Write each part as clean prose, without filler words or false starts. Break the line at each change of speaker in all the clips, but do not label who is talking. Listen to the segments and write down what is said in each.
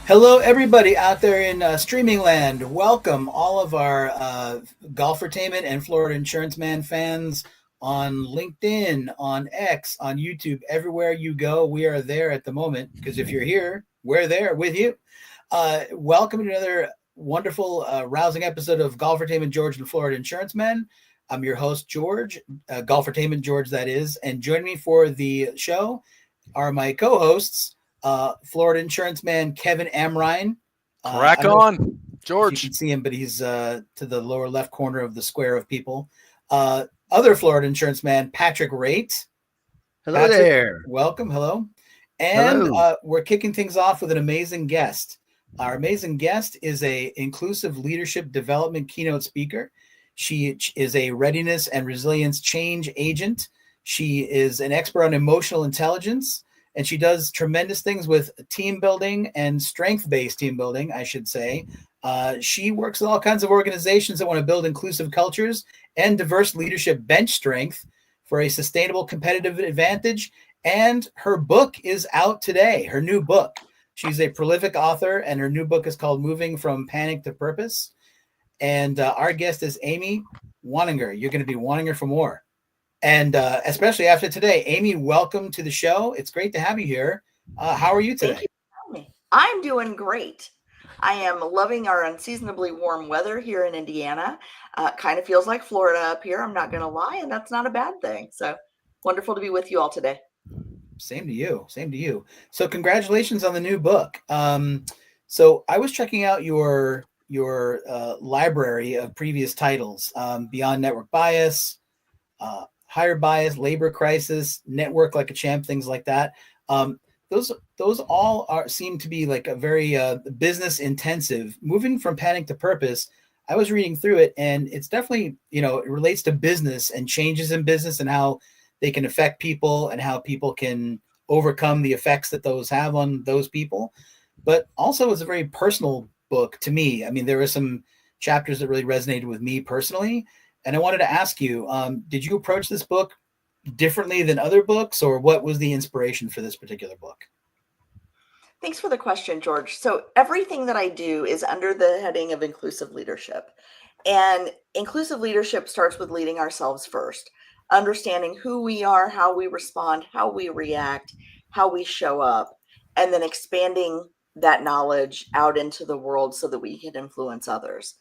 Hello, everybody out there in streaming land. Welcome all of our Golfertainment and Florida Insurance Man fans on LinkedIn, on X, on YouTube. Everywhere you go, we are there at the moment, because if you're here, we're there with you. Welcome to another wonderful, rousing episode of Golfertainment George and Florida Insurance Men. I'm your host, George, Golfertainment George, that is. And joining me for the show are my co-hosts, Florida Insurance Man Kevin Amrhein.
Crack on, George.
You can see him, but he's to the lower left corner of the square of people. Other Florida Insurance Man, Patrick Wraight.
Hello,
Patrick,
there.
Welcome. Hello. And
Hello.
We're kicking things off with an amazing guest. Our amazing guest is a inclusive leadership development keynote speaker. She is a readiness and resilience change agent. She is an expert on emotional intelligence. And she does tremendous things with team building and strength-based team building, I should say. She works with all kinds of organizations that want to build inclusive cultures and diverse leadership bench strength for a sustainable competitive advantage. And her book is out today, her new book. She's a prolific author, and her new book is called Moving from Panic to Purpose. And our guest is Amy Waninger. You're going to be wanting her for more. And especially after today, Amy, welcome to the show. It's great to have you here. How are you today?
Thank you for having me. I'm doing great. I am loving our unseasonably warm weather here in Indiana. Kind of feels like Florida up here, I'm not going to lie, and that's not a bad thing. So wonderful to be with you all today.
Same to you. Same to you. So congratulations on the new book. So I was checking out your library of previous titles, Beyond Network Bias, Higher Bias, Labor Crisis, Network Like a Champ, things like that. Those all seem to be like a very business intensive. Moving from Panic to Purpose, I was reading through it, and it's definitely, it relates to business and changes in business and how they can affect people and how people can overcome the effects that those have on those people. But also it's a very personal book to me. I mean, there were some chapters that really resonated with me personally. And I wanted to ask you, did you approach this book differently than other books, or what was the inspiration for this particular book?
Thanks for the question, George. So everything that I do is under the heading of inclusive leadership. And inclusive leadership starts with leading ourselves first, understanding who we are, how we respond, how we react, how we show up, and then expanding that knowledge out into the world so that we can influence others.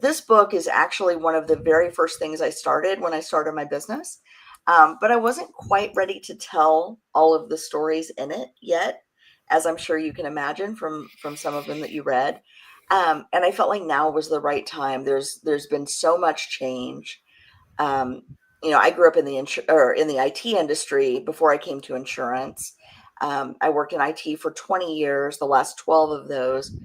This book is actually one of the very first things I started when I started my business, but I wasn't quite ready to tell all of the stories in it yet, as I'm sure you can imagine from some of them that you read. And I felt like now was the right time. There's been so much change. I grew up in the IT industry before I came to insurance. I worked in IT for 20 years, the last 12 of those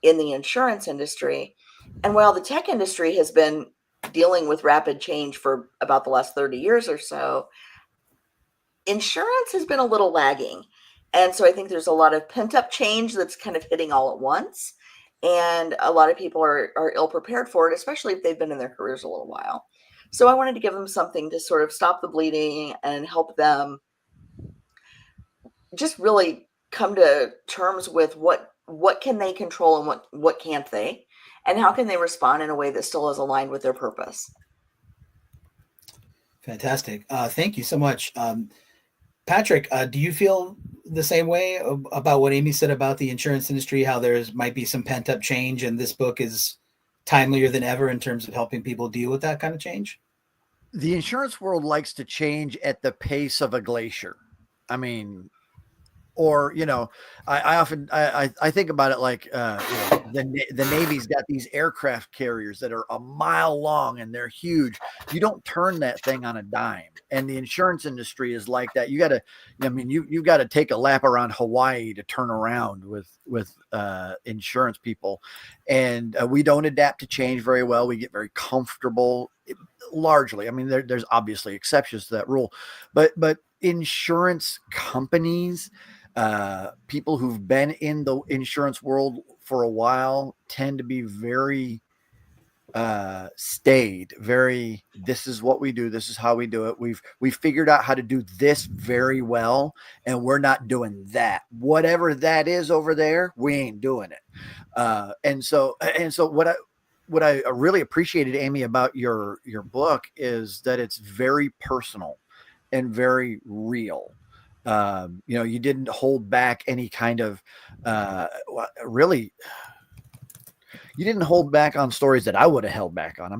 in the insurance industry. And while the tech industry has been dealing with rapid change for about the last 30 years or so, insurance has been a little lagging. And so I think there's a lot of pent-up change that's kind of hitting all at once. And a lot of people are ill-prepared for it, especially if they've been in their careers a little while. So I wanted to give them something to sort of stop the bleeding and help them just really come to terms with what can they control and what can't they, and how can they respond in a way that still is aligned with their purpose.
Fantastic. Thank you so much. Patrick, do you feel the same way about what Amy said about the insurance industry, how might be some pent-up change, and this book is timelier than ever in terms of helping people deal with that kind of change?
The insurance world likes to change at the pace of a glacier. I mean, or, I often think about it like, the Navy's got these aircraft carriers that are a mile long and they're huge. You don't turn that thing on a dime. And the insurance industry is like that. You got to, you've got to take a lap around Hawaii to turn around with insurance people. And we don't adapt to change very well. We get very comfortable largely. I mean, there's obviously exceptions to that rule, but insurance companies, people who've been in the insurance world for a while tend to be very stayed very, this is what we do, this is how we do it, we've figured out how to do this very well, and we're not doing that, whatever that is over there, we ain't doing it. And so what I really appreciated, Amy, about your book is that it's very personal and very real. You didn't hold back any kind of really, you didn't hold back on stories that I would have held back on.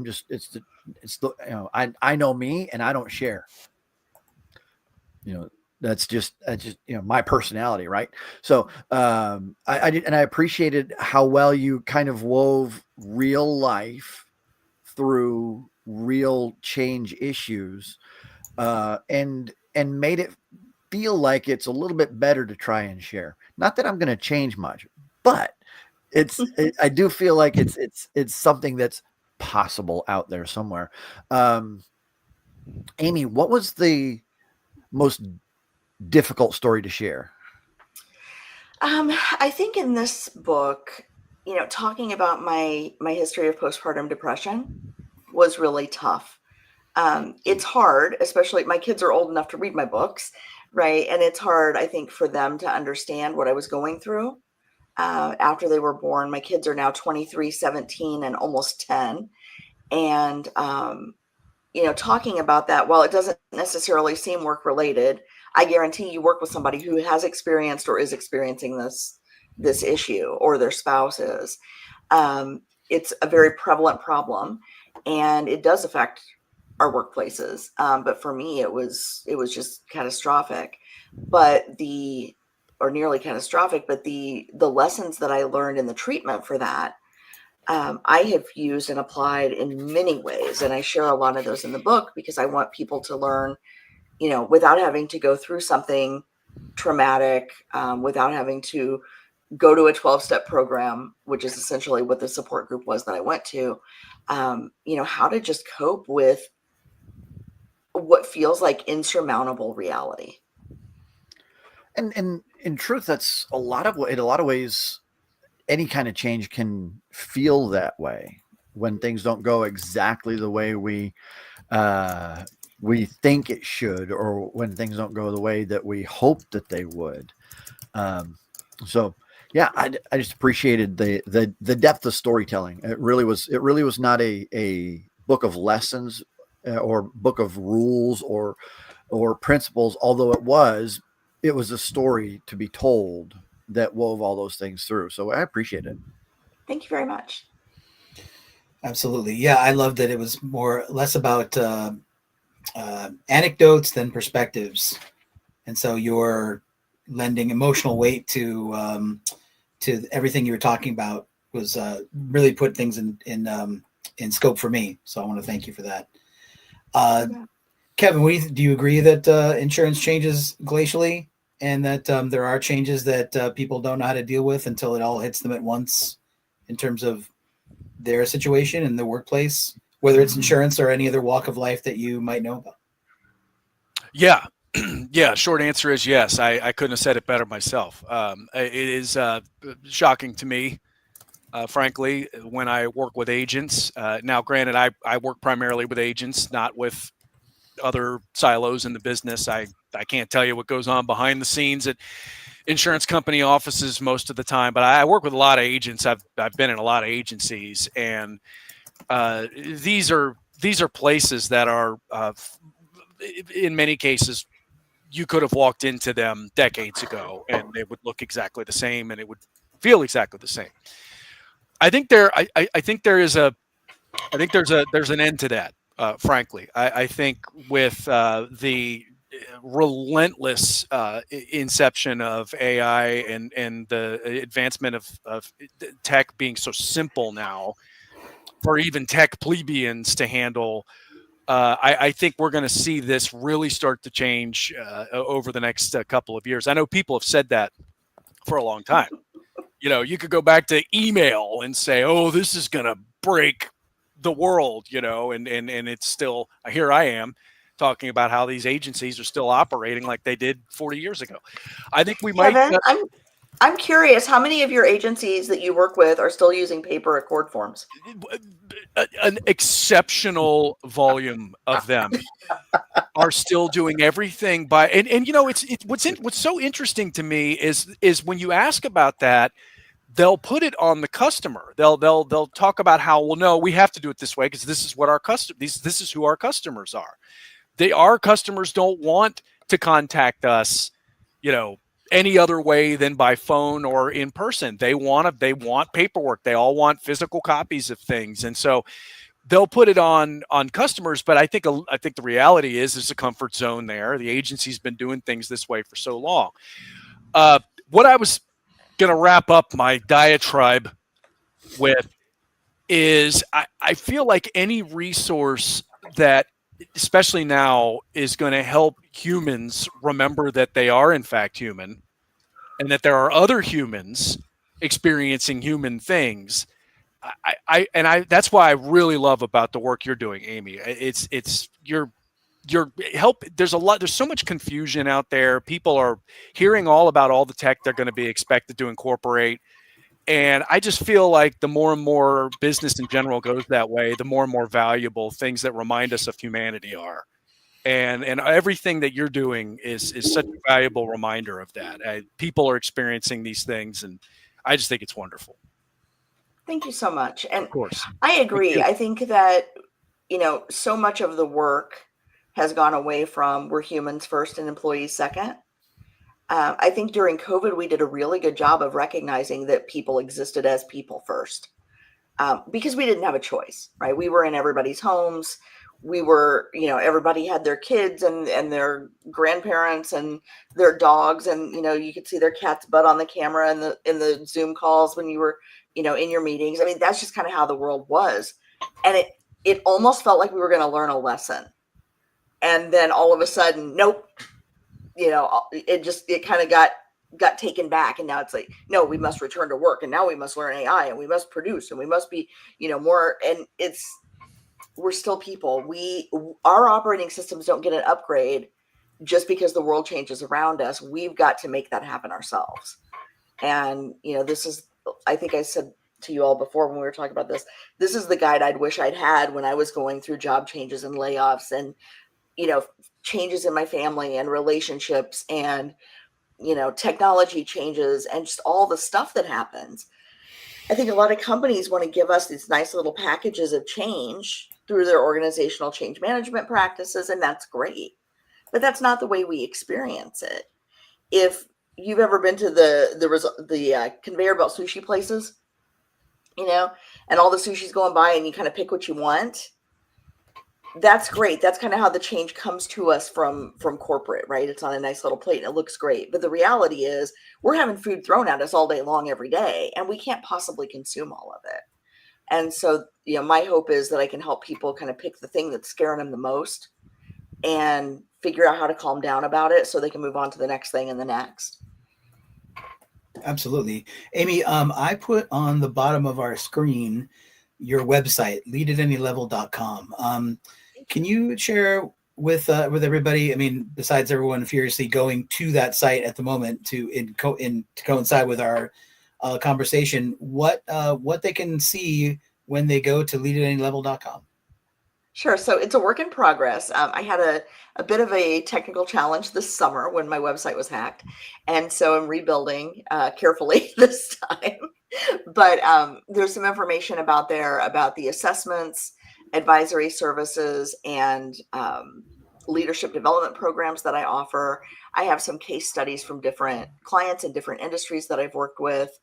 I know me, and I don't share. That's just my personality, right? So I did, and I appreciated how well you kind of wove real life through real change issues, and made it feel like it's a little bit better to try and share. Not that I'm going to change much, but I do feel like it's something that's possible out there somewhere. Amy, what was the most difficult story to share?
I think in this book, talking about my history of postpartum depression was really tough. It's hard, especially my kids are old enough to read my books, right? And it's hard, I think, for them to understand what I was going through after they were born. My kids are now 23, 17, and almost 10. And, talking about that, while it doesn't necessarily seem work related, I guarantee you work with somebody who has experienced or is experiencing this issue, or their spouse is. It's a very prevalent problem, and it does affect our workplaces. But for me, it was just catastrophic, or nearly catastrophic. But the lessons that I learned in the treatment for that, I have used and applied in many ways. And I share a lot of those in the book, because I want people to learn, without having to go through something traumatic, without having to go to a 12-step program, which is essentially what the support group was that I went to, how to just cope with what feels like insurmountable reality.
And in truth, that's in a lot of ways, any kind of change can feel that way when things don't go exactly the way we think it should, or when things don't go the way that we hoped that they would. So yeah, I just appreciated the depth of storytelling. It really was not a book of lessons or book of rules or principles, although it was a story to be told that wove all those things through. So I appreciate it.
Thank you very much.
Absolutely. Yeah, I loved that it was less about anecdotes than perspectives. And so you're lending emotional weight to everything you were talking about was really put things in scope for me. So I want to thank you for that. Kevin, do you agree that insurance changes glacially, and that there are changes that people don't know how to deal with until it all hits them at once in terms of their situation in the workplace, whether it's insurance or any other walk of life that you might know about?
Yeah. Yeah. Short answer is yes. I couldn't have said it better myself. It is shocking to me, frankly, when I work with agents. Now, granted, I work primarily with agents, not with other silos in the business. I can't tell you what goes on behind the scenes at insurance company offices most of the time, but I work with a lot of agents. I've been in a lot of agencies, and these are places that are in many cases you could have walked into them decades ago and they would look exactly the same and it would feel exactly the same. I think there's an end to that. Frankly, I think with the relentless inception of AI and the advancement of tech being so simple now for even tech plebeians to handle, I think we're going to see this really start to change over the next couple of years. I know people have said that for a long time. You could go back to email and say, oh, this is going to break the world, and it's still, here I am talking about how these agencies are still operating like they did 40 years ago. I think we
Kevin,
might.
I'm curious, how many of your agencies that you work with are still using paper accord forms?
An exceptional volume of them are still doing everything by, and what's so interesting to me is when you ask about that, they'll put it on the customer. They'll talk about how, well, no, we have to do it this way because this is what this is who our customers are. Our customers don't want to contact us, any other way than by phone or in person. They want paperwork. They all want physical copies of things. And so they'll put it on customers, but I think the reality is there's a comfort zone there. The agency's been doing things this way for so long. What I was going to wrap up my diatribe with is I feel like any resource that, especially now, is going to help humans remember that they are in fact human and that there are other humans experiencing human things. That's why I really love about the work you're doing, Amy. It's your help. There's so much confusion out there. People are hearing all about all the tech they're going to be expected to incorporate. And I just feel like the more and more business in general goes that way, the more and more valuable things that remind us of humanity are. And everything that you're doing is such a valuable reminder of that. People are experiencing these things, and I just think it's wonderful.
Thank you so much. And
of course,
I agree. I think that, so much of the work has gone away from we're humans first and employees second. I think during COVID, we did a really good job of recognizing that people existed as people first, because we didn't have a choice, right? We were in everybody's homes. We were, everybody had their kids and their grandparents and their dogs, and you could see their cat's butt on the camera in the Zoom calls when you were, in your meetings. I mean, that's just kind of how the world was, and it almost felt like we were going to learn a lesson, and then all of a sudden, nope. It kind of got taken back, and now it's like, no, we must return to work, and now we must learn AI, and we must produce, and we must be, more. And we're still people. Our operating systems don't get an upgrade just because the world changes around us. We've got to make that happen ourselves. And this is, I think I said to you all before when we were talking about this is the guide I'd wish I'd had when I was going through job changes and layoffs and changes in my family and relationships and, technology changes and just all the stuff that happens. I think a lot of companies want to give us these nice little packages of change through their organizational change management practices, and that's great. But that's not the way we experience it. If you've ever been to the conveyor belt sushi places, and all the sushi's going by and you kind of pick what you want, that's great. That's kind of how the change comes to us from corporate, right? It's on a nice little plate and it looks great. But the reality is we're having food thrown at us all day long, every day, and we can't possibly consume all of it. And so, my hope is that I can help people kind of pick the thing that's scaring them the most and figure out how to calm down about it so they can move on to the next thing and the next.
Absolutely. Amy, I put on the bottom of our screen your website, leadataanylevel.com. Can you share with everybody, I mean, besides everyone furiously going to that site at the moment to coincide with our conversation, what they can see when they go to leadataanylevel.com?
Sure. So it's a work in progress. I had a bit of a technical challenge this summer when my website was hacked. And so I'm rebuilding carefully this time. But there's some information about the assessments, advisory services, and leadership development programs that I offer. I have some case studies from different clients in different industries that I've worked with.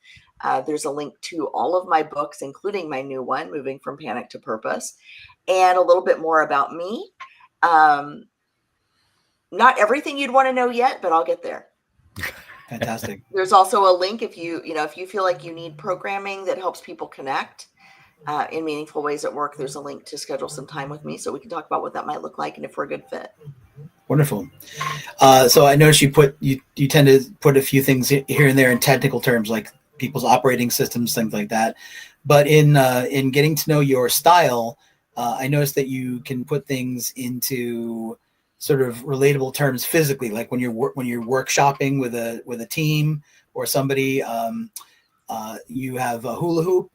There's a link to all of my books, including my new one, Moving from Panic to Purpose, and a little bit more about me. Not everything you'd want to know yet, but I'll get there.
Fantastic.
There's also a link if you feel like you need programming that helps people connect in meaningful ways at work. There's a link to schedule some time with me so we can talk about what that might look like and if we're a good fit.
Wonderful. So I noticed you tend to put a few things here and there in technical terms, like people's operating systems, things like that. But in getting to know your style, I noticed that you can put things into sort of relatable terms physically, like when you're workshopping with a team or somebody. You have a hula hoop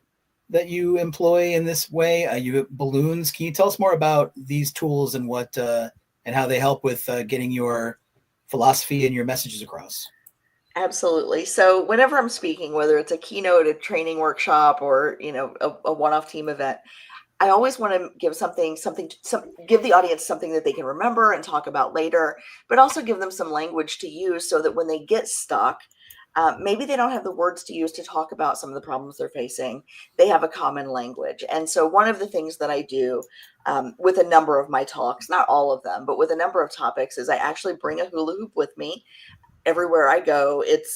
that you employ in this way. You have balloons. Can you tell us more about these tools and what and how they help with getting your philosophy and your messages across?
Absolutely. So whenever I'm speaking, whether it's a keynote, a training workshop, or a one-off team event, I always want to give give the audience something that they can remember and talk about later, but also give them some language to use so that when they get stuck, maybe they don't have the words to use to talk about some of the problems they're facing. They have a common language. And so one of the things that I do with a number of my talks, not all of them, but with a number of topics, is I actually bring a hula hoop with me everywhere I go. It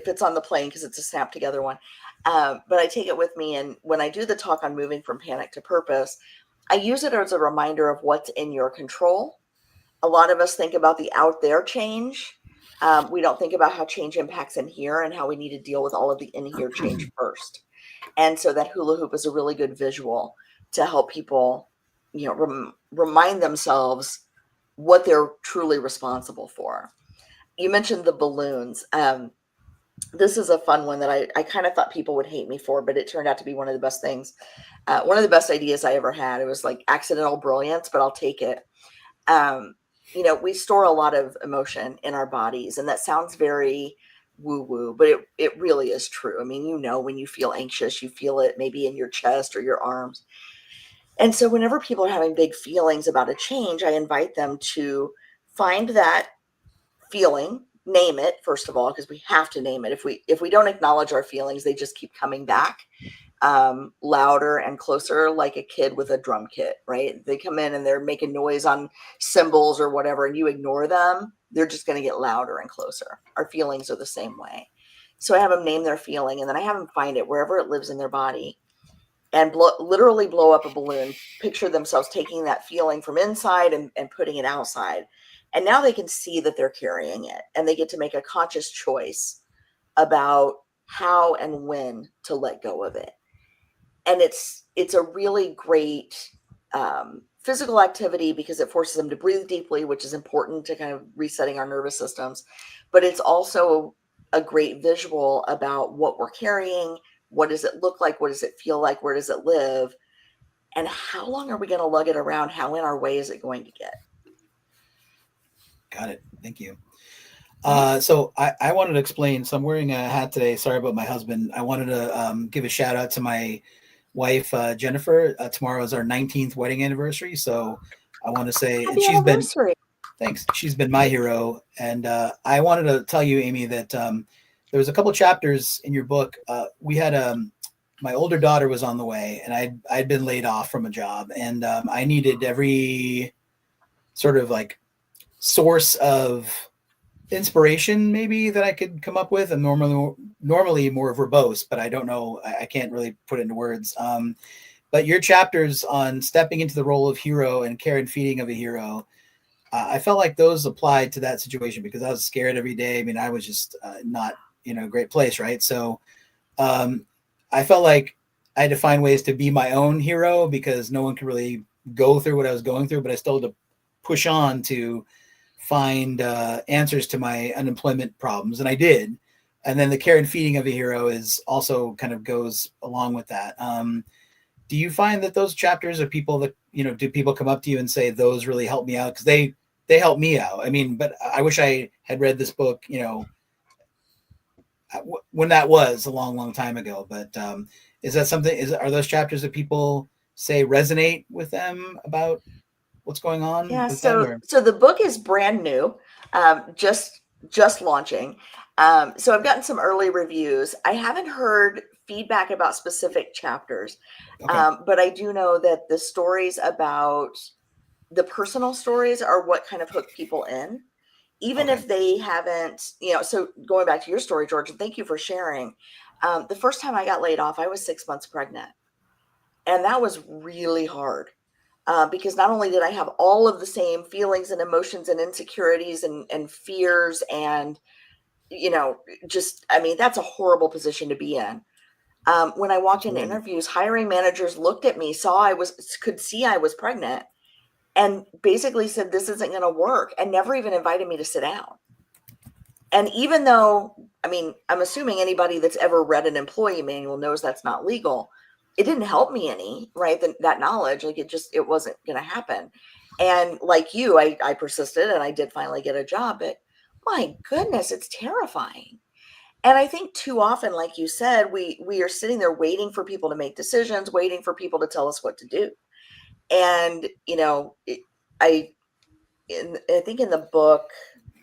fits on the plane because it's a snap together one. But I take it with me. And when I do the talk on moving from panic to purpose, I use it as a reminder of what's in your control. A lot of us think about the out there change. We don't think about how change impacts in here and how we need to deal with all of the in here change first. And so that hula hoop is a really good visual to help people, remind themselves what they're truly responsible for. You mentioned the balloons. This is a fun one that I kind of thought people would hate me for, but it turned out to be one of the best things. One of the best ideas I ever had. It was like accidental brilliance, but I'll take it. We store a lot of emotion in our bodies, and that sounds very woo-woo, but it really is true. I mean, when you feel anxious, you feel it maybe in your chest or your arms. And so whenever people are having big feelings about a change, I invite them to find that feeling, name it, first of all, because we have to name it. If we don't acknowledge our feelings, they just keep coming back louder and closer, like a kid with a drum kit, right? They come in and they're making noise on cymbals or whatever, and you ignore them, they're just going to get louder and closer. Our feelings are the same way. So I have them name their feeling, and then I have them find it wherever it lives in their body and literally blow up a balloon. Picture themselves taking that feeling from inside and putting it outside. And now they can see that they're carrying it, and they get to make a conscious choice about how and when to let go of it. And it's a really great physical activity because it forces them to breathe deeply, which is important to kind of resetting our nervous systems. But it's also a great visual about what we're carrying. What does it look like? What does it feel like? Where does it live? And how long are we going to lug it around? How in our way is it going to get?
Got it. Thank you. So I wanted to explain. So I'm wearing a hat today. Sorry about my husband. I wanted to give a shout out to my wife, Jennifer. Tomorrow is our 19th wedding anniversary. So I want to say,
Happy anniversary.
Thanks. She's been my hero. And I wanted to tell you, Amy, that there was a couple chapters in your book. We had my older daughter was on the way, and I'd been laid off from a job, and I needed every sort of like source of inspiration maybe that I could come up with. I'm normally more verbose, but I don't know. I can't really put it into words. But your chapters on stepping into the role of hero and care and feeding of a hero, I felt like those applied to that situation because I was scared every day. I mean, I was just not in a great place, right? So I felt like I had to find ways to be my own hero because no one could really go through what I was going through, but I still had to push on to find answers to my unemployment problems. And I did. And then the care and feeding of a hero is also kind of goes along with that. Do you find that those chapters are people that, do people come up to you and say, those really helped me out? Because they helped me out. I mean, but I wish I had read this book, when that was a long, long time ago. But is that something, are those chapters that people say resonate with them about what's going on?
Yeah.
With
So the book is brand new, just launching. So I've gotten some early reviews. I haven't heard feedback about specific chapters,
Okay.
but I do know that the stories about the personal stories are what kind of hook people in, even if they haven't, so going back to your story, George, and thank you for sharing. The first time I got laid off, I was 6 months pregnant, and that was really hard. Because not only did I have all of the same feelings and emotions and insecurities and fears and, that's a horrible position to be in. When I walked into interviews, hiring managers looked at me, could see I was pregnant, and basically said, this isn't going to work, and never even invited me to sit down. And even though, I mean, I'm assuming anybody that's ever read an employee manual knows that's not legal. It didn't help me any, right? That knowledge, like it wasn't going to happen. And like you, I persisted, and I did finally get a job, but my goodness, it's terrifying. And I think too often, like you said, we are sitting there waiting for people to make decisions, waiting for people to tell us what to do. And, I think in the book,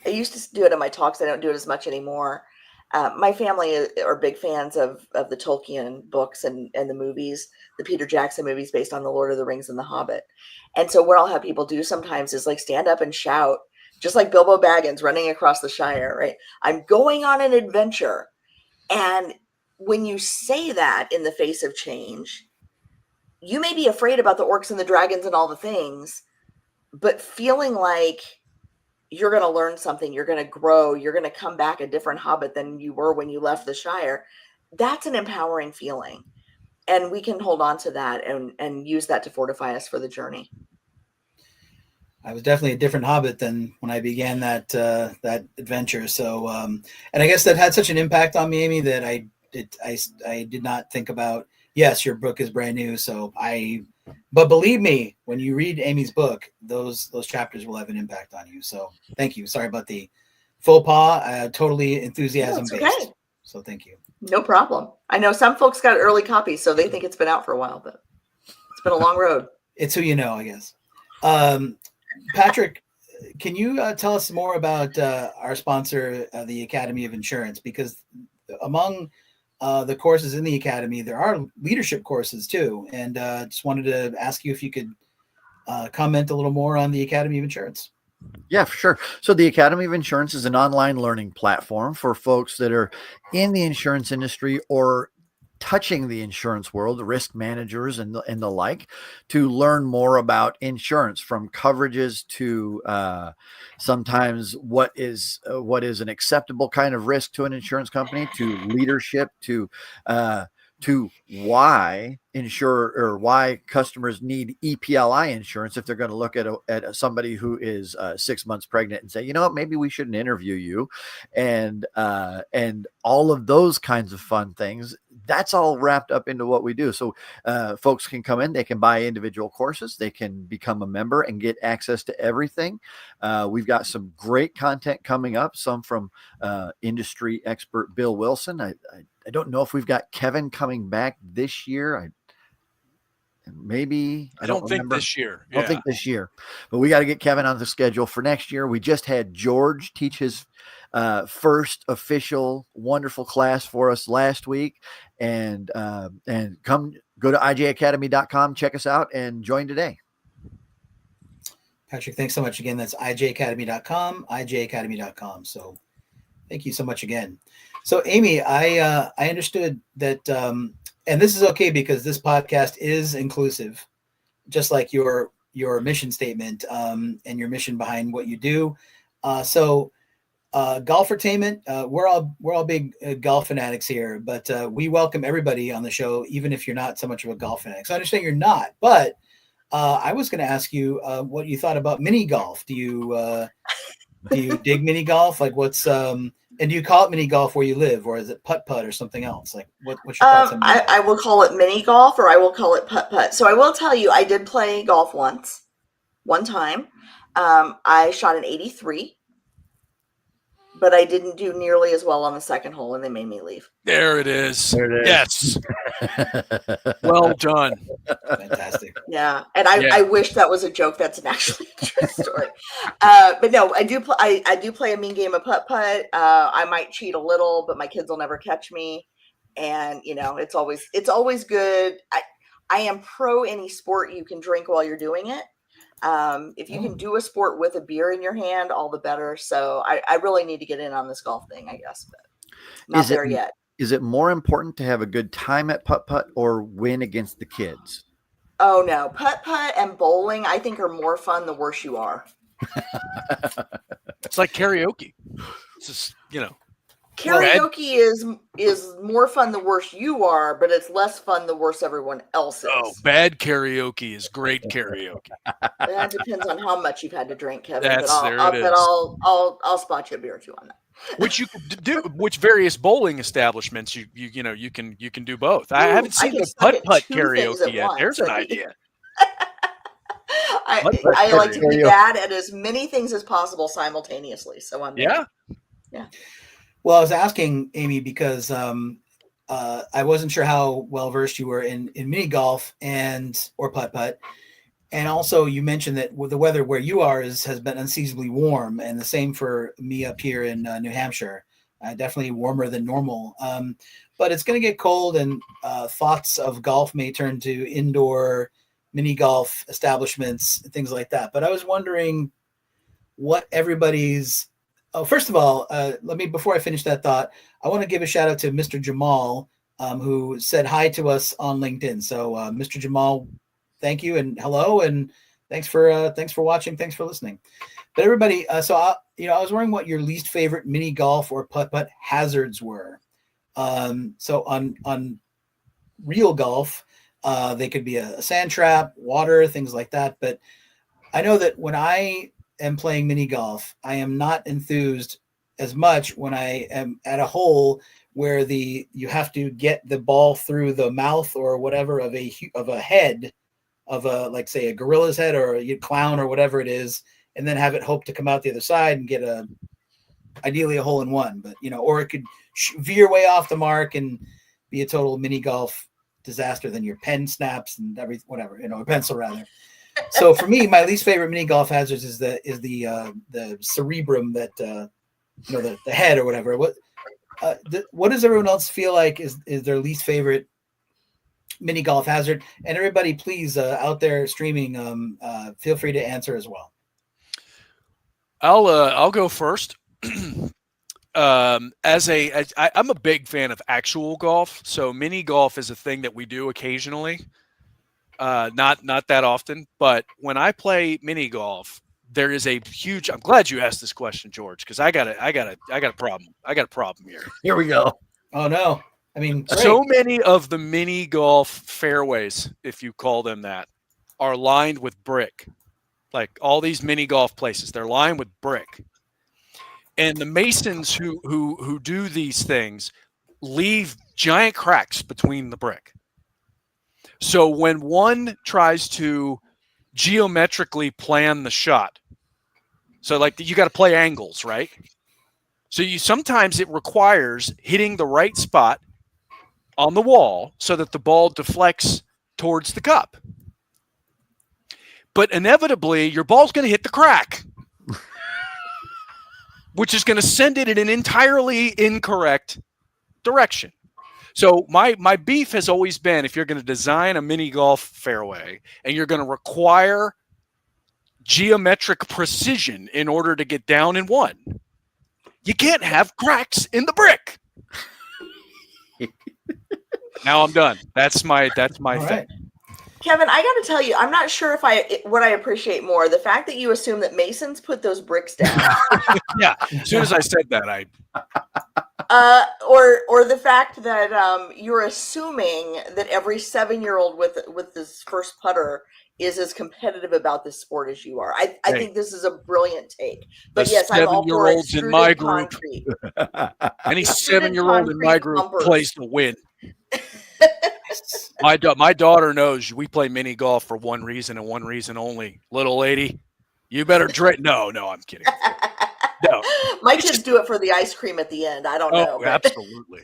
I used to do it in my talks. I don't do it as much anymore. My family are big fans of the Tolkien books and the movies, the Peter Jackson movies based on the Lord of the Rings and the Hobbit. And so what I'll have people do sometimes is like stand up and shout, just like Bilbo Baggins running across the Shire, right? I'm going on an adventure. And when you say that in the face of change, you may be afraid about the orcs and the dragons and all the things, but feeling like you're going to learn something, you're going to grow, you're going to come back a different hobbit than you were when you left the Shire. That's an empowering feeling. And we can hold on to that and use that to fortify us for the journey.
I was definitely a different hobbit than when I began that adventure. So, and I guess that had such an impact on me, Amy, that I did not think about, yes, your book is brand new. But believe me, when you read Amy's book, those chapters will have an impact on you. So thank you. Sorry about the faux pas. Totally enthusiasm based. Okay. So thank you.
No problem. I know some folks got early copies, so they think it's been out for a while, but it's been a long road.
It's who you know, I guess. Patrick, can you tell us more about our sponsor, the Academy of Insurance? Because among the courses in the Academy, there are leadership courses too. And just wanted to ask you if you could comment a little more on the Academy of Insurance.
Yeah, for sure. So the Academy of Insurance is an online learning platform for folks that are in the insurance industry or touching the insurance world, the risk managers and the like, to learn more about insurance, from coverages to sometimes what is an acceptable kind of risk to an insurance company, to leadership, to why why customers need EPLI insurance if they're going to look at somebody who is 6 months pregnant and say, you know what, maybe we shouldn't interview you, and all of those kinds of fun things. That's all wrapped up into what we do. So folks can come in, they can buy individual courses, they can become a member and get access to everything. We've got some great content coming up, some from industry expert Bill Wilson. I don't know if we've got Kevin coming back this year. I don't think
this year.
I don't think this year, but we got to get Kevin on the schedule for next year. We just had George teach his first official wonderful class for us last week, and go to ijacademy.com, check us out, and join today.
Patrick, thanks so much again. That's ijacademy.com, ijacademy.com. So thank you so much again. So Amy, I understood that, and this is okay because this podcast is inclusive, just like your mission statement and your mission behind what you do. So Golfertainment, we're all big golf fanatics here, but we welcome everybody on the show, even if you're not so much of a golf fanatic. So I understand you're not, but I was going to ask you what you thought about mini golf. Do you dig mini golf? Like what's and do you call it mini golf where you live, or is it putt-putt or something else? Like what's your thoughts on mini golf?
I will call it mini golf, or I will call it putt-putt. So I will tell you, I did play golf one time. I shot an 83, but I didn't do nearly as well on the second hole, and they made me leave.
There it is. Yes. Well done.
Fantastic.
Yeah, and I wish that was a joke. That's an actually true story. But no, I do play a mean game of putt putt. I might cheat a little, but my kids will never catch me. And it's always good. I am pro any sport you can drink while you're doing it. If you can do a sport with a beer in your hand, all the better. So I really need to get in on this golf thing, I guess, but not there yet.
Is it more important to have a good time at putt-putt or win against the kids?
Oh, no. Putt-putt and bowling, I think, are more fun the worse you are.
It's like karaoke. It's just,
Karaoke is more fun the worse you are, but it's less fun the worse everyone else is.
Oh, bad karaoke is great karaoke.
That depends on how much you've had to drink, Kevin. I'll spot you a beer or two on that.
Which you could do, which various bowling establishments you can do both. I haven't seen the putt karaoke yet. There's an idea.
I like to be bad at as many things as possible simultaneously. So I'm
yeah.
Well, I was asking Amy because I wasn't sure how well versed you were in mini golf or putt, and also you mentioned that the weather where you are has been unseasonably warm, and the same for me up here in New Hampshire. Definitely warmer than normal, but it's going to get cold, and thoughts of golf may turn to indoor mini golf establishments and things like that. But I was wondering what everybody's. Oh, first of all, before I finish that thought, I want to give a shout out to Mr. Jamal, who said hi to us on LinkedIn. So, Mr. Jamal, thank you and hello, and thanks for watching, thanks for listening. But everybody, I was wondering what your least favorite mini golf or putt hazards were. So on real golf, they could be a sand trap, water, things like that. But I know that when I am playing mini golf, I am not enthused as much when I am at a hole where you have to get the ball through the mouth or whatever of a head of like say a gorilla's head or a clown or whatever it is, and then have it hope to come out the other side and get ideally a hole in one. But or it could veer way off the mark and be a total mini golf disaster. Then your pen snaps and everything, whatever, a pencil rather. So for me, my least favorite mini golf hazards is the cerebrum, that the head or whatever. What does everyone else feel like is their least favorite mini golf hazard? And everybody, please, out there streaming, feel free to answer as well.
I'll go first. I'm a big fan of actual golf, so mini golf is a thing that we do occasionally. Not that often, but when I play mini golf, there is a huge. I'm glad you asked this question, George, because I got a problem. I got a problem here.
Here we go.
Oh no! I mean, great.
So many of the mini golf fairways, if you call them that, are lined with brick. Like all these mini golf places, they're lined with brick, and the masons who do these things leave giant cracks between the brick. So when one tries to geometrically plan the shot, so like you got to play angles, right? So sometimes it requires hitting the right spot on the wall so that the ball deflects towards the cup. But inevitably, your ball's going to hit the crack, which is going to send it in an entirely incorrect direction. So my beef has always been, if you're going to design a mini golf fairway and you're going to require geometric precision in order to get down in one, you can't have cracks in the brick. Now I'm done. That's my thing.
Right.
Kevin, I got to tell you, I'm not sure what I appreciate more, the fact that you assume that masons put those bricks down.
Yeah. As soon as I said that,
or the fact that you're assuming that every 7-year-old with this first putter is as competitive about this sport as you are. I think this is a brilliant take. But yes, I'm all for
extruded in my group.
Concrete.
Any 7-year-old in my group plays to win. My daughter knows we play mini golf for one reason and one reason only. Little lady, you better drink. No, I'm kidding. No,
my kids do it for the ice cream at the end. I don't know. But...
Absolutely.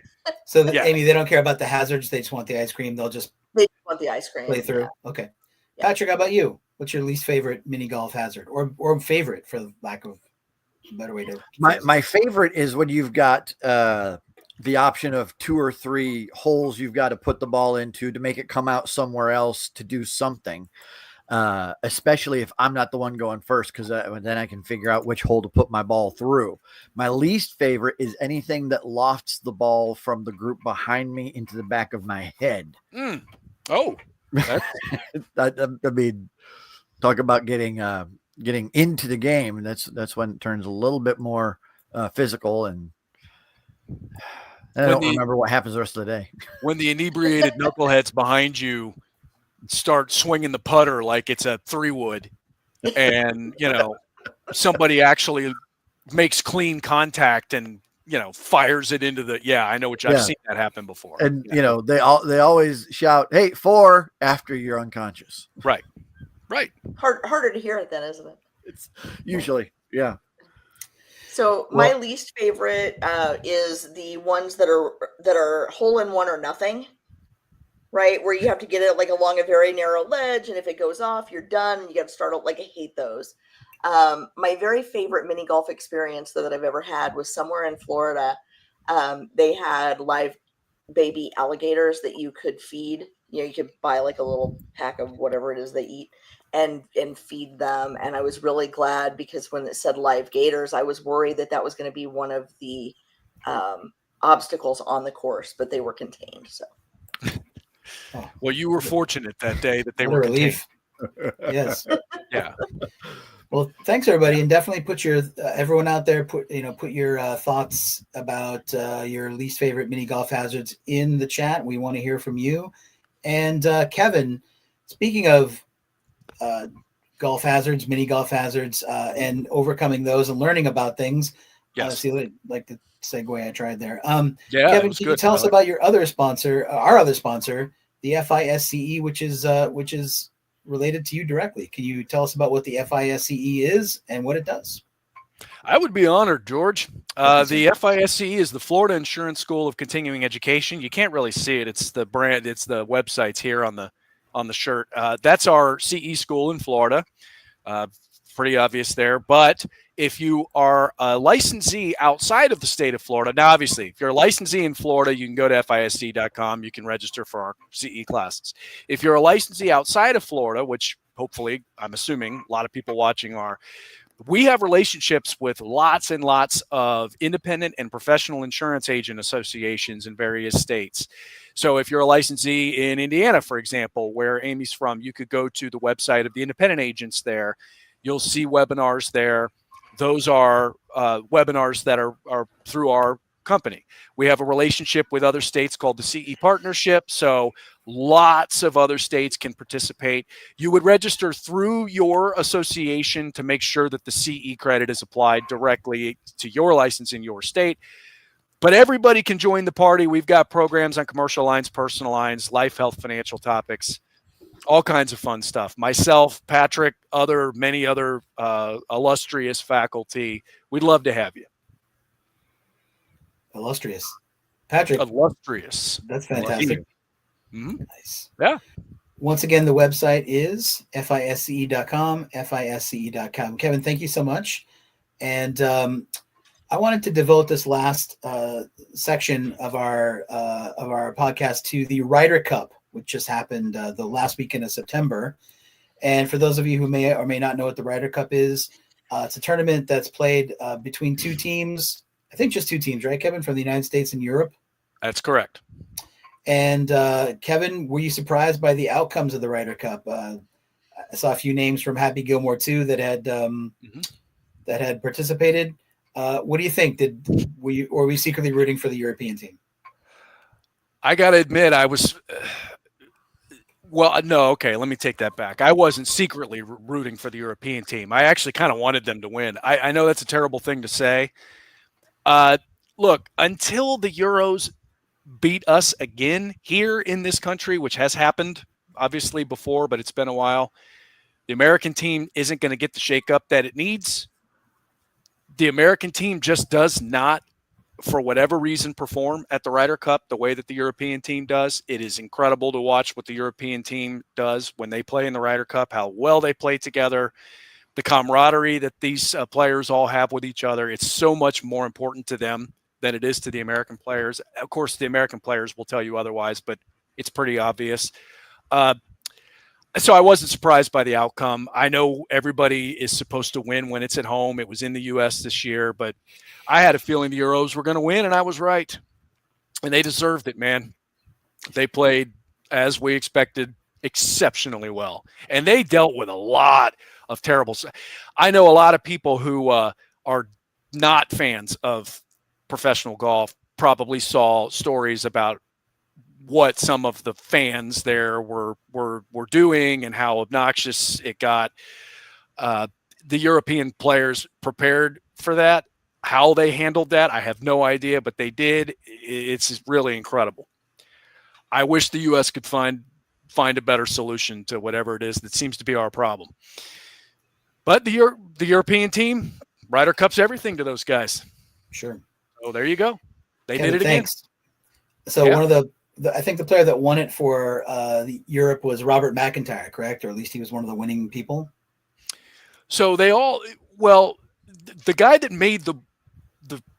So, Amy, they don't care about the hazards. They just want the ice cream. They just
want the ice cream.
Play through. Yeah. Okay. Yeah. Patrick, how about you? What's your least favorite mini golf hazard, or favorite, for lack of a better way to?
My favorite is when you've got the option of 2 or 3 holes you've got to put the ball into to make it come out somewhere else to do something. Especially if I'm not the one going first, because then I can figure out which hole to put my ball through. My least favorite is anything that lofts the ball from the group behind me into the back of my head.
Oh,
I mean, talk about getting into the game. That's when it turns a little bit more physical, and And I don't remember what happens the rest of the day.
When the inebriated knuckleheads behind you start swinging the putter like it's a 3-wood, and somebody actually makes clean contact and fires it into the. Yeah, I know what I've seen that happen before.
And they always shout, "Hey, 4" after you're unconscious.
Right.
Harder to hear it then, isn't it?
It's usually, yeah.
So my least favorite is the ones that are hole in one or nothing, right? Where you have to get it like along a very narrow ledge, and if it goes off, you're done. You got to start. I hate those. My very favorite mini golf experience that I've ever had was somewhere in Florida. They had live baby alligators that you could feed. You could buy a little pack of whatever it is they eat and feed them. And I was really glad, because when it said live gators, I was worried that was going to be one of the obstacles on the course, but they were contained. So,
well, you were fortunate that day that they
what
were
a relief. Yes.
Yeah.
Well, thanks everybody, and definitely put your everyone out there. Put your thoughts about your least favorite mini golf hazards in the chat. We want to hear from you. And Kevin, speaking of golf hazards, mini golf hazards, and overcoming those and learning about things.
Yes.
Like the segue I tried there.
Yeah,
Kevin, can you tell us about your other sponsor, our other sponsor, the FISCE, which is related to you directly? Can you tell us about what the FISCE is and what it does?
I would be honored, George. The FISCE is the Florida Insurance School of Continuing Education. You can't really see it. It's the brand. It's the websites here on the shirt. That's our CE school in Florida. Pretty obvious there. But if you are a licensee outside of the state of Florida, now obviously, if you're a licensee in Florida, you can go to FISC.com. You can register for our CE classes. If you're a licensee outside of Florida, which hopefully, I'm assuming a lot of people watching are, we have relationships with lots and lots of independent and professional insurance agent associations in various states. So if you're a licensee in Indiana, for example, where Amy's from, you could go to the website of the independent agents there. You'll see webinars there. Those are webinars that are through our company. We have a relationship with other states called the CE Partnership. So lots of other states can participate. You would register through your association to make sure that the CE credit is applied directly to your license in your state. But everybody can join the party. We've got programs on commercial lines, personal lines, life, health, financial topics, all kinds of fun stuff. Myself, Patrick, many other illustrious faculty. We'd love to have you.
Illustrious. Patrick.
Illustrious.
That's fantastic.
Mm-hmm.
Nice.
Yeah.
Once again, the website is FISCE.com, FISCE.com. Kevin, thank you so much. And I wanted to devote this last section of our podcast to the Ryder Cup, which just happened the last weekend of September. And for those of you who may or may not know what the Ryder Cup is, it's a tournament that's played between two teams. I think just two teams, right, Kevin, from the United States and Europe? That's
correct.
And Kevin, were you surprised by the outcomes of the Ryder Cup? I saw a few names from Happy Gilmore too that had participated. What do you think? Were we secretly rooting for the European team?
I got to admit, I was. Well, no, okay, let me take that back. I wasn't secretly rooting for the European team. I actually kind of wanted them to win. I know that's a terrible thing to say. Look, until the Euros beat us again here in this country, which has happened obviously before, but it's been a while, the American team isn't going to get the shakeup that it needs. The American team just does not, for whatever reason, perform at the Ryder Cup the way that the European team does. It is incredible to watch what the European team does when they play in the Ryder Cup, how well they play together, the camaraderie that these players all have with each other. It's so much more important to them than it is to the American players. Of course, the American players will tell you otherwise, but it's pretty obvious. So I wasn't surprised by the outcome. I know everybody is supposed to win when it's at home. It was in the U.S. this year, but I had a feeling the Euros were going to win, and I was right. And they deserved it, man. They played, as we expected, exceptionally well. And they dealt with a lot of terrible stuff. I know a lot of people who are not fans of professional golf probably saw stories about what some of the fans there were doing and how obnoxious it got. The European players prepared for that. How they handled that, I have no idea, but they did. It's really incredible. I wish the U.S. could find a better solution to whatever it is that seems to be our problem. But the European team, Ryder Cup's everything to those guys.
Sure.
Oh, there you go. They
Kevin,
did it
thanks.
again.
So one of the I think the player that won it for Europe was Robert McIntyre, correct? Or at least he was one of the winning people. So
the guy that made the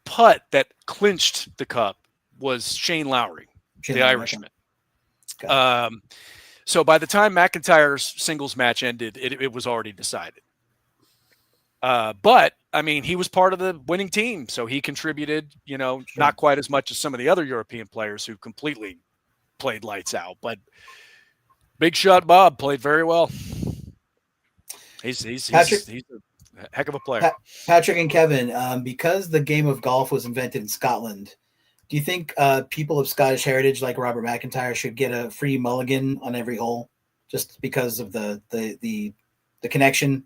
putt that clinched the cup was Shane Lowry, the Irishman. So by the time McIntyre's singles match ended, it was already decided. But I mean, he was part of the winning team, so he contributed, not quite as much as some of the other European players who completely played lights out, but Big Shot Bob played very well. He's a heck of a player.
Patrick and Kevin, because the game of golf was invented in Scotland, do you think people of Scottish heritage like Robert McIntyre should get a free mulligan on every hole just because of the connection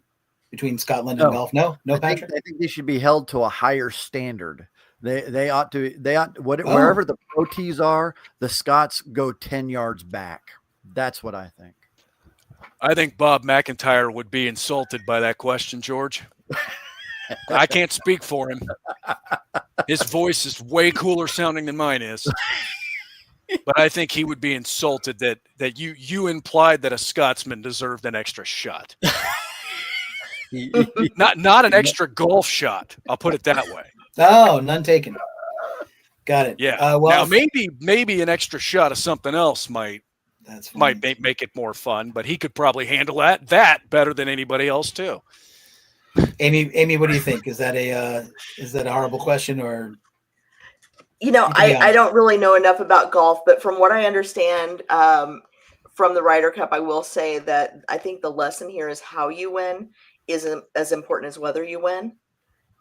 between Scotland and golf? No, Patrick?
I think they should be held to a higher standard. They ought wherever the pro tees are, the Scots go 10 yards back. That's what I think.
I think Bob McIntyre would be insulted by that question, George. I can't speak for him. His voice is way cooler sounding than mine is. But I think he would be insulted that you implied that a Scotsman deserved an extra shot. Not an extra golf shot. I'll put it that way.
Oh, none taken. Got it.
Yeah. Now maybe an extra shot of something else might make it more fun, but he could probably handle that better than anybody else too.
Amy, what do you think? Is that a horrible question, or?
I don't really know enough about golf, but from what I understand from the Ryder Cup, I will say that I think the lesson here is how you win isn't as important as whether you win.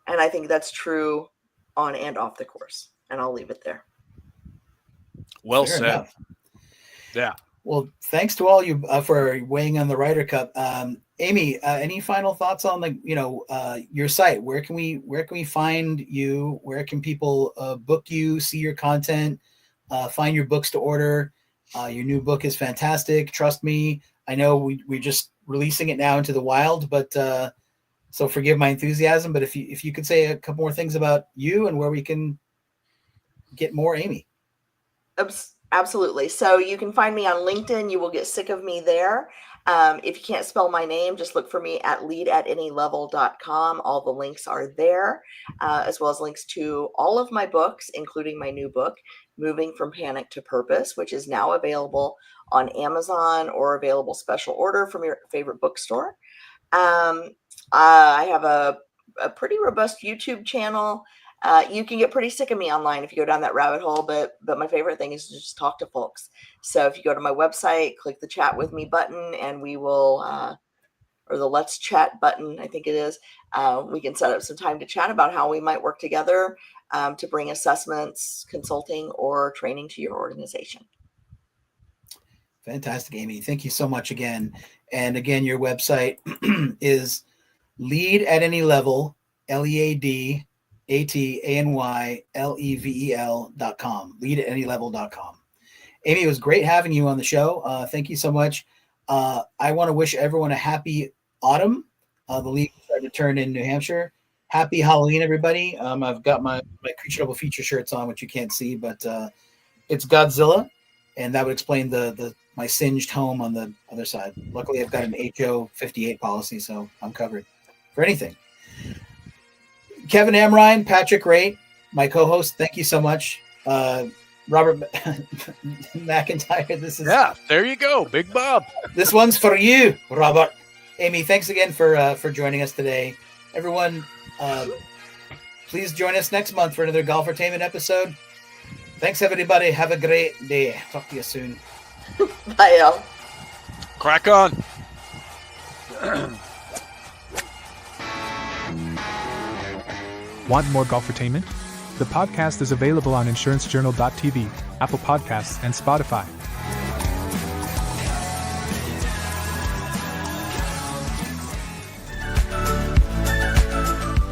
And I think that's true on and off the course. And I'll leave it there.
Well
Fair
said.
enough.
Yeah.
Well, thanks to all you for weighing on the Ryder Cup. Amy, any final thoughts on your site? Where can we find you? Where can people book you, see your content, find your books to order? Your new book is fantastic. Trust me. I know we're just releasing it now into the wild, but so forgive my enthusiasm. But if you could say a couple more things about you and where we can get more Amy.
Absolutely. So you can find me on LinkedIn. You will get sick of me there. If you can't spell my name, just look for me at leadatanylevel.com. All the links are there, as well as links to all of my books, including my new book, Moving from Panic to Purpose, which is now available on Amazon or available special order from your favorite bookstore. I have a pretty robust YouTube channel. You can get pretty sick of me online if you go down that rabbit hole, but my favorite thing is to just talk to folks. So if you go to my website, click the chat with me button, and we will, or the let's chat button, I think it is, we can set up some time to chat about how we might work together to bring assessments, consulting, or training to your organization.
Fantastic, Amy. Thank you so much again. And again, your website is Lead at Any Level, LeadatAnylevel.com, leadatanylevel.com. Amy, it was great having you on the show. Thank you so much. I want to wish everyone a happy autumn. The league is starting to turn in New Hampshire. Happy Halloween, everybody. I've got my Creature Double feature shirts on, which you can't see, but it's Godzilla, and that would explain my singed home on the other side. Luckily, I've got an HO 58 policy, so I'm covered for anything. Kevin Amrhein, Patrick Wraight, my co-host, thank you so much. Robert McIntyre,
there you go, Big Bob.
This one's for you, Robert. Amy, thanks again for joining us today. Everyone, please join us next month for another Golfertainment episode. Thanks, everybody. Have a great day. Talk to you soon.
Bye, y'all.
Crack on.
Want more Golfertainment? The podcast is available on insurancejournal.tv, Apple Podcasts, and Spotify.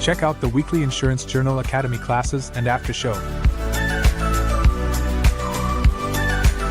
Check out the weekly Insurance Journal Academy classes and after show.